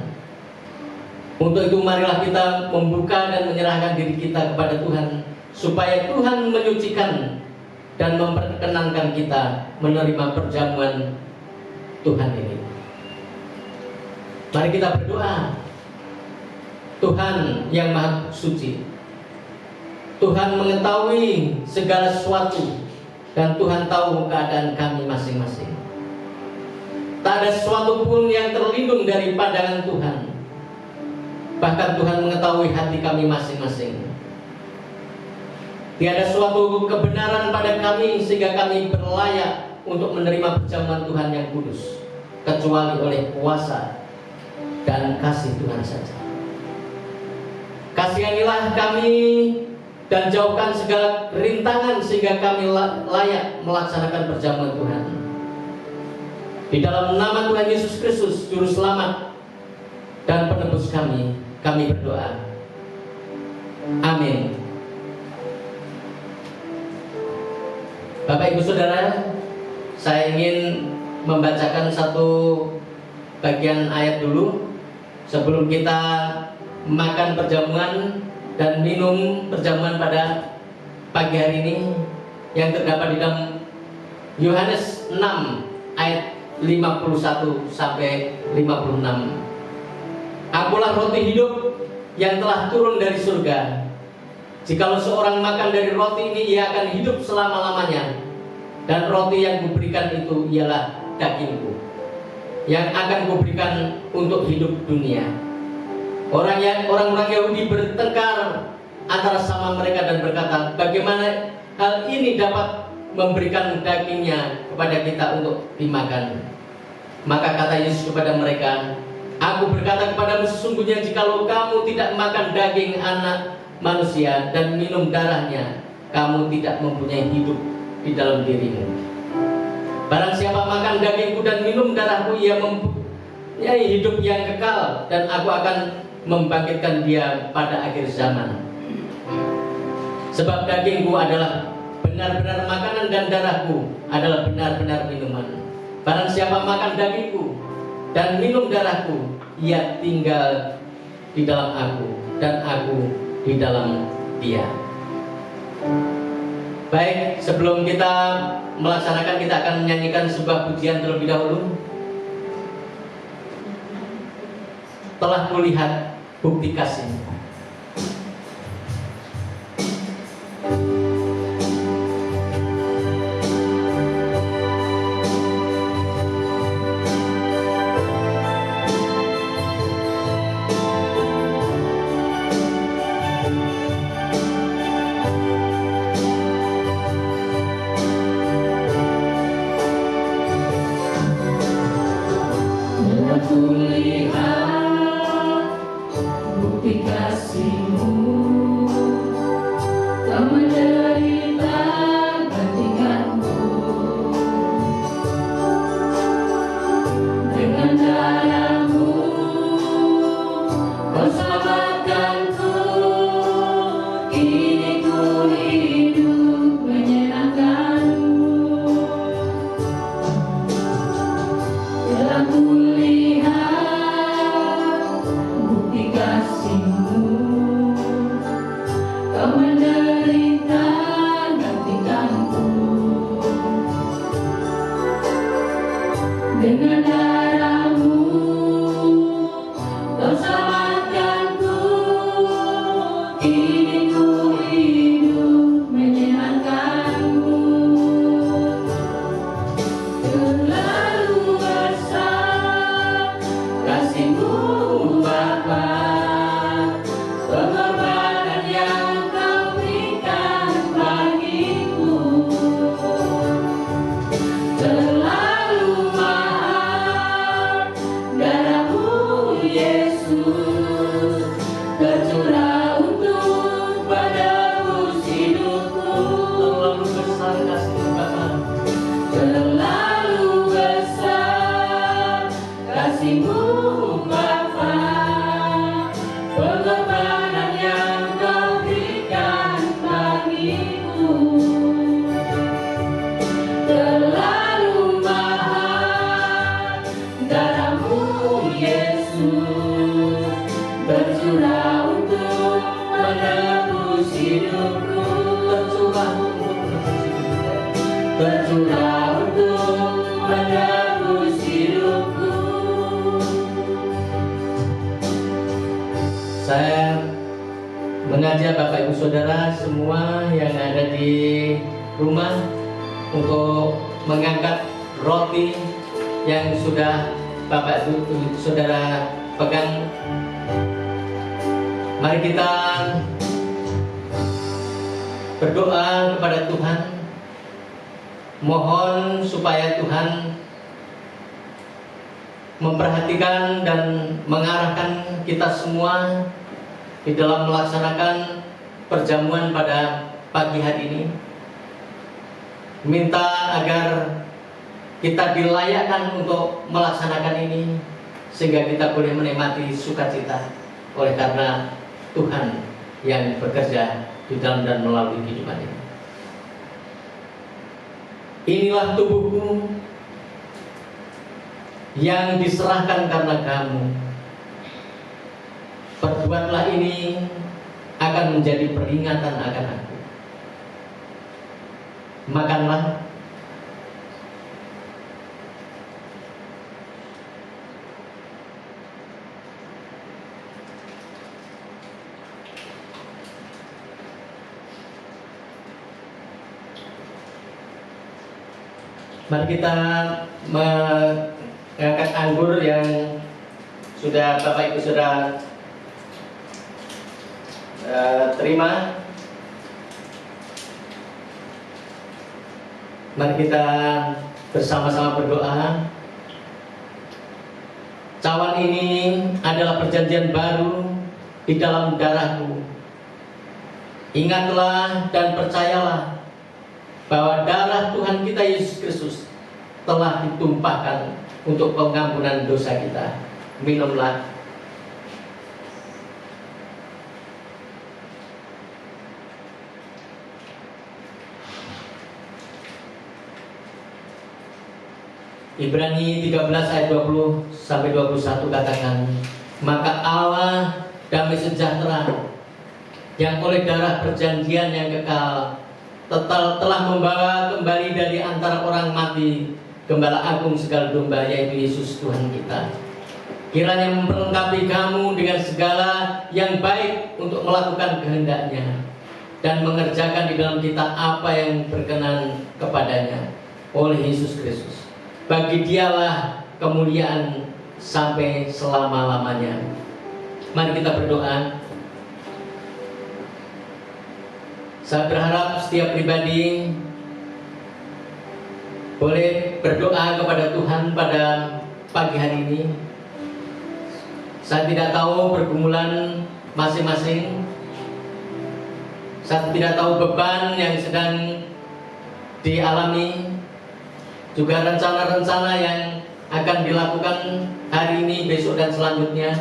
untuk itu marilah kita membuka dan menyerahkan diri kita kepada Tuhan, supaya Tuhan menyucikan dan memperkenankan kita menerima perjamuan Tuhan ini. Mari kita berdoa. Tuhan yang Maha Suci, Tuhan mengetahui segala sesuatu, dan Tuhan tahu keadaan kami masing-masing. Tak ada sesuatu pun yang terlindung dari pandangan Tuhan. Bahkan Tuhan mengetahui hati kami masing-masing. Tiada suatu kebenaran pada kami sehingga kami berlayak untuk menerima perjamuan Tuhan yang kudus, kecuali oleh kuasa dan kasih Tuhan saja. Kasihanilah kami dan jauhkan segala rintangan sehingga kami layak melaksanakan perjamuan Tuhan. Di dalam nama Tuhan Yesus Kristus, Juru Selamat dan Penebus kami berdoa. Amin. Bapak Ibu Saudara, saya ingin membacakan satu bagian ayat dulu sebelum kita makan perjamuan dan minum perjamuan pada pagi hari ini, yang terdapat di dalam Yohanes 6 ayat 51 sampai 56. Akulah roti hidup yang telah turun dari surga. Jikalau seorang makan dari roti ini, ia akan hidup selama-lamanya. Dan roti yang kuberikan itu ialah dagingku, yang akan kuberikan untuk hidup dunia. Orang-orang Yahudi bertengkar antara sama mereka dan berkata, bagaimana hal ini dapat memberikan dagingnya kepada kita untuk dimakan? Maka kata Yesus kepada mereka, aku berkata kepadamu, sesungguhnya jikalau kamu tidak makan daging anak manusia dan minum darahnya, kamu tidak mempunyai hidup di dalam dirimu. Barang siapa makan dagingku dan minum darahku, ia mempunyai hidup yang kekal, dan aku akan membangkitkan dia pada akhir zaman. Sebab dagingku adalah benar-benar makanan dan darahku adalah benar-benar minuman. Barang siapa makan dagingku dan minum darahku, ia tinggal di dalam aku dan aku di dalam dia. Baik, sebelum kita melaksanakan, kita akan menyanyikan sebuah pujian terlebih dahulu. Telah kulihat bukti kasih. kulihat bukti kasih-Mu. Kau menderita gantikanku dengan darah-Mu. Kau selamatkanku, kini ku hidup menyenangkan-Mu. Telah kulihat bukti kasih-Mu. Kau menderita gantikanku dengan darah-Mu. Kau selamatkanku, kini ku hidup menyenangkan-Mu. Terlalu besar kasih-Mu Bapa, pengorbanan yang Kau berikan bagiku. Terlalu mahal darah-Mu Yesus, tercurah untuk menebus hidupku. Terlalu besar kasih-Mu Bapa, Terlalu besar kasih-Mu Bapa, pengorbanan yang Kau berikan bagiku. Terlalu mahal darah-Mu Yesus, tercurah untuk menebus hidupku. Tercurah untuk menebus hidupku. Saya mengajak Bapak Ibu Saudara semua yang ada di rumah untuk mengangkat roti yang sudah Bapak Ibu Saudara pegang. Mari kita berdoa kepada Tuhan, mohon supaya Tuhan memperhatikan dan mengarahkan kita semua di dalam melaksanakan perjamuan pada pagi hari ini. Minta agar kita dilayakkan untuk melaksanakan ini, sehingga kita boleh menikmati sukacita oleh karena Tuhan yang bekerja di dalam dan melalui kehidupan ini. Inilah tubuhku yang diserahkan karena kamu. Perbuatlah ini akan menjadi peringatan akan aku. Makanlah. Mari kita mengangkat anggur yang sudah Bapak Ibu sudah terima. Mari kita bersama-sama berdoa. Cawan ini adalah perjanjian baru di dalam darahku. Ingatlah dan percayalah bahwa darah Tuhan kita Yesus Kristus telah ditumpahkan untuk pengampunan dosa kita. Minumlah. Ibrani 13 ayat 20 sampai 21 katakan, maka Allah damai sejahtera yang oleh darah perjanjian yang kekal telah membawa kembali dari antara orang mati Gembala Agung segala domba, yaitu Yesus Tuhan kita. Kiranya memperlengkapi kamu dengan segala yang baik untuk melakukan kehendak-Nya dan mengerjakan di dalam kita apa yang berkenan kepadanya oleh Yesus Kristus. Bagi Dialah kemuliaan sampai selama-lamanya. Mari kita berdoa. Saya berharap setiap pribadi boleh berdoa kepada Tuhan pada pagi hari ini. Saya tidak tahu pergumulan masing-masing. Saya tidak tahu beban yang sedang dialami, juga rencana-rencana yang akan dilakukan hari ini, besok, dan selanjutnya.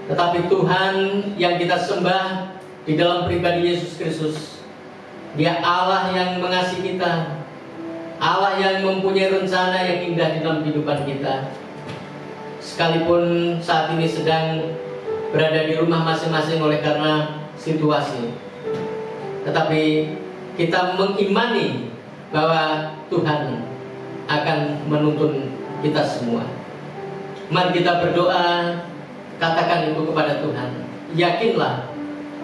Tetapi Tuhan yang kita sembah di dalam pribadi Yesus Kristus, Dia Allah yang mengasihi kita, Allah yang mempunyai rencana yang indah di dalam kehidupan kita. Sekalipun saat ini sedang berada di rumah masing-masing oleh karena situasi, tetapi kita mengimani bahwa Tuhan akan menuntun kita semua. Mari kita berdoa, katakan itu kepada Tuhan. Yakinlah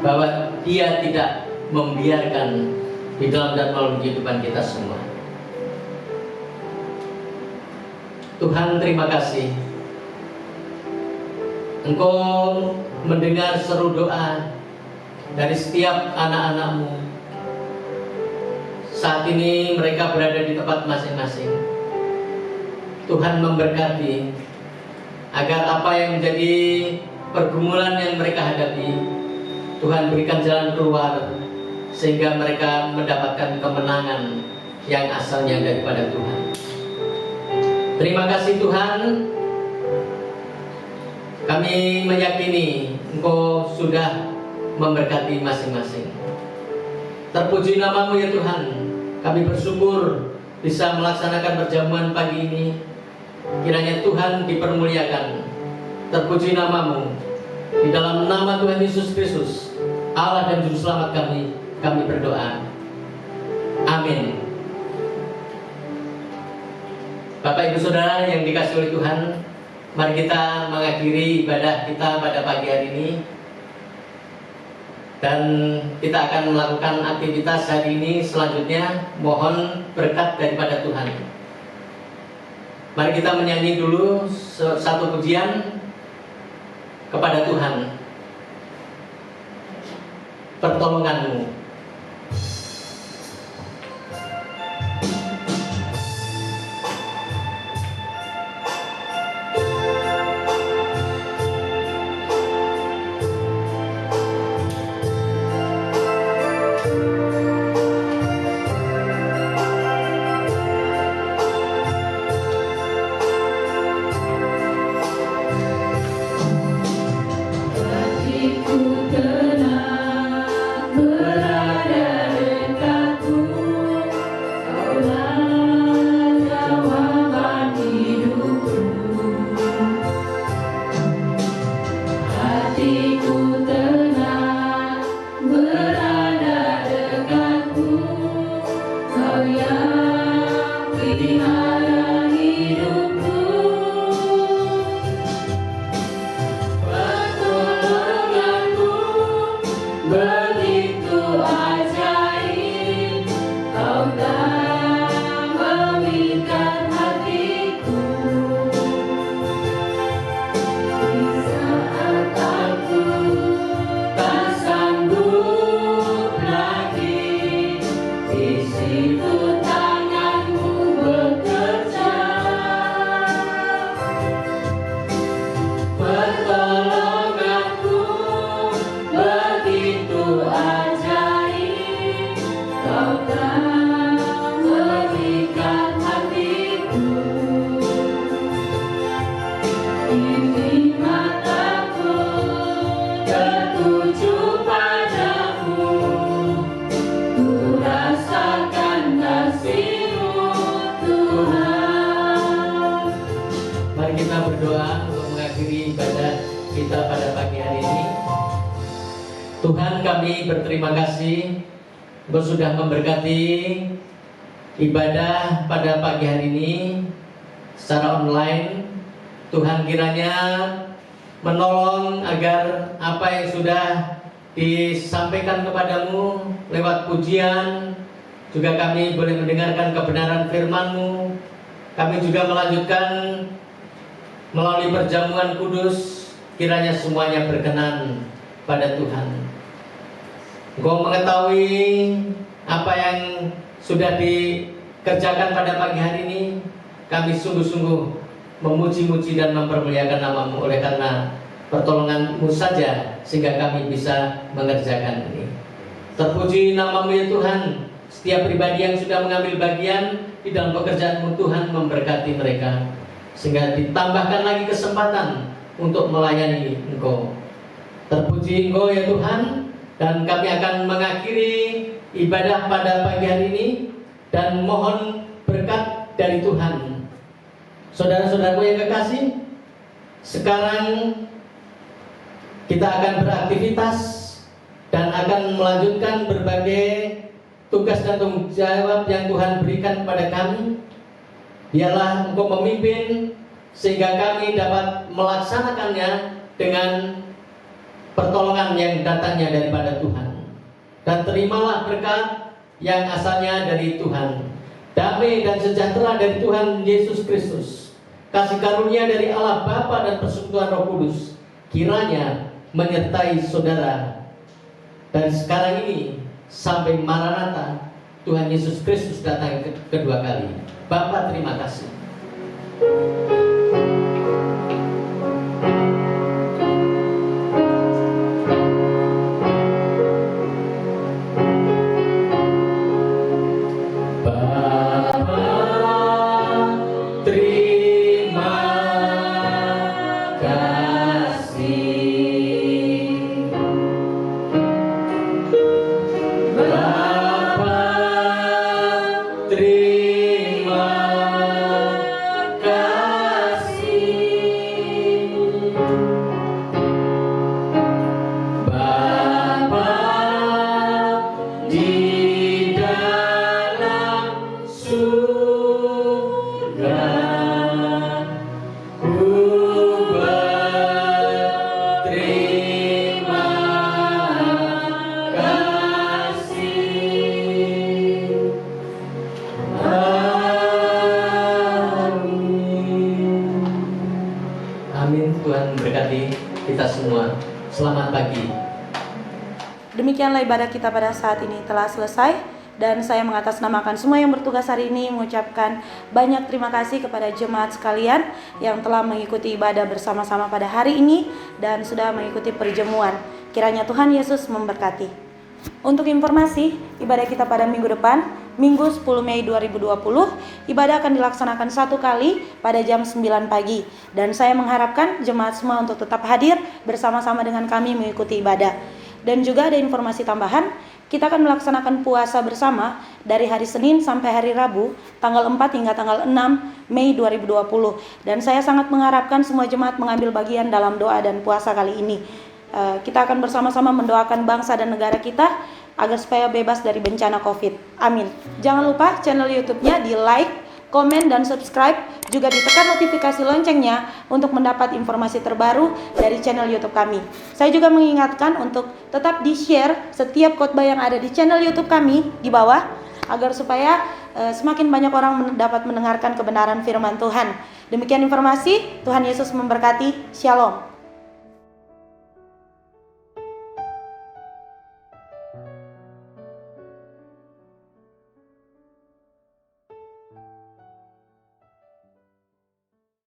bahwa Dia tidak membiarkan di dalam dan melalui kehidupan kita semua. Tuhan, terima kasih. Engkau mendengar seru doa dari setiap anak-anak-Mu. Saat ini mereka berada di tempat masing-masing. Tuhan memberkati agar apa yang menjadi pergumulan yang mereka hadapi, Tuhan berikan jalan keluar sehingga mereka mendapatkan kemenangan yang asalnya daripada Tuhan. Terima kasih Tuhan. Kami meyakini Engkau sudah memberkati masing-masing. Terpuji nama-Mu ya Tuhan. Kami bersyukur bisa melaksanakan perjamuan pagi ini. Kiranya Tuhan dipermuliakan. Terpuji nama-Mu. Di dalam nama Tuhan Yesus Kristus, Allah dan Juru Selamat kami berdoa. Amin. Bapak Ibu Saudara yang dikasihi oleh Tuhan, mari kita mengakhiri ibadah kita pada pagi hari ini. Dan kita akan melakukan aktivitas hari ini selanjutnya. Mohon berkat daripada Tuhan. Mari kita menyanyi dulu satu pujian kepada Tuhan. Pertolongan-Mu. Tuhan, kami berterima kasih Engkau sudah memberkati ibadah pada pagi hari ini secara online. Tuhan, kiranya menolong agar apa yang sudah disampaikan kepadamu lewat pujian, juga kami boleh mendengarkan kebenaran firman-Mu. Kami juga melanjutkan melalui perjamuan kudus, kiranya semuanya berkenan pada Tuhan. Engkau mengetahui apa yang sudah dikerjakan pada pagi hari ini. Kami sungguh-sungguh memuji-muji dan mempermuliakan nama-Mu oleh karena pertolongan-Mu saja sehingga kami bisa mengerjakan ini. Terpuji nama-Mu ya Tuhan. Setiap pribadi yang sudah mengambil bagian di dalam pekerjaan-Mu Tuhan, memberkati mereka sehingga ditambahkan lagi kesempatan untuk melayani Engkau. Terpuji Engkau ya Tuhan, dan kami akan mengakhiri ibadah pada pagi hari ini dan mohon berkat dari Tuhan. Saudara-saudaraku yang kekasih, sekarang kita akan beraktivitas dan akan melanjutkan berbagai tugas dan tanggung jawab yang Tuhan berikan kepada kami. Biarlah Engkau memimpin sehingga kami dapat melaksanakannya dengan pertolongan yang datangnya daripada Tuhan. Dan terimalah berkat yang asalnya dari Tuhan, damai dan sejahtera dari Tuhan Yesus Kristus, kasih karunia dari Allah Bapa dan persekutuan Roh Kudus kiranya menyertai saudara dari sekarang ini sampai Maranatha Tuhan Yesus Kristus datang kedua kali. Bapa, terima kasih. Selamat pagi. Demikianlah ibadah kita pada saat ini telah selesai, dan saya mengatasnamakan semua yang bertugas hari ini mengucapkan banyak terima kasih kepada jemaat sekalian yang telah mengikuti ibadah bersama-sama pada hari ini dan sudah mengikuti perjamuan. Kiranya Tuhan Yesus memberkati. Untuk informasi, ibadah kita pada minggu depan, Minggu 10 Mei 2020, ibadah akan dilaksanakan 1 kali pada jam 9 pagi. Dan saya mengharapkan jemaat semua untuk tetap hadir bersama-sama dengan kami mengikuti ibadah. Dan juga ada informasi tambahan, kita akan melaksanakan puasa bersama dari hari Senin sampai hari Rabu, tanggal 4 hingga tanggal 6 Mei 2020. Dan saya sangat mengharapkan semua jemaat mengambil bagian dalam doa dan puasa kali ini. Kita akan bersama-sama mendoakan bangsa dan negara kita agar supaya bebas dari bencana COVID. Amin. Jangan lupa channel YouTube-nya di like, komen, dan subscribe. Juga ditekan notifikasi loncengnya untuk mendapat informasi terbaru dari channel YouTube kami. Saya juga mengingatkan untuk tetap di-share setiap khotbah yang ada di channel YouTube kami di bawah, agar supaya semakin banyak orang dapat mendengarkan kebenaran firman Tuhan. Demikian informasi, Tuhan Yesus memberkati. Shalom.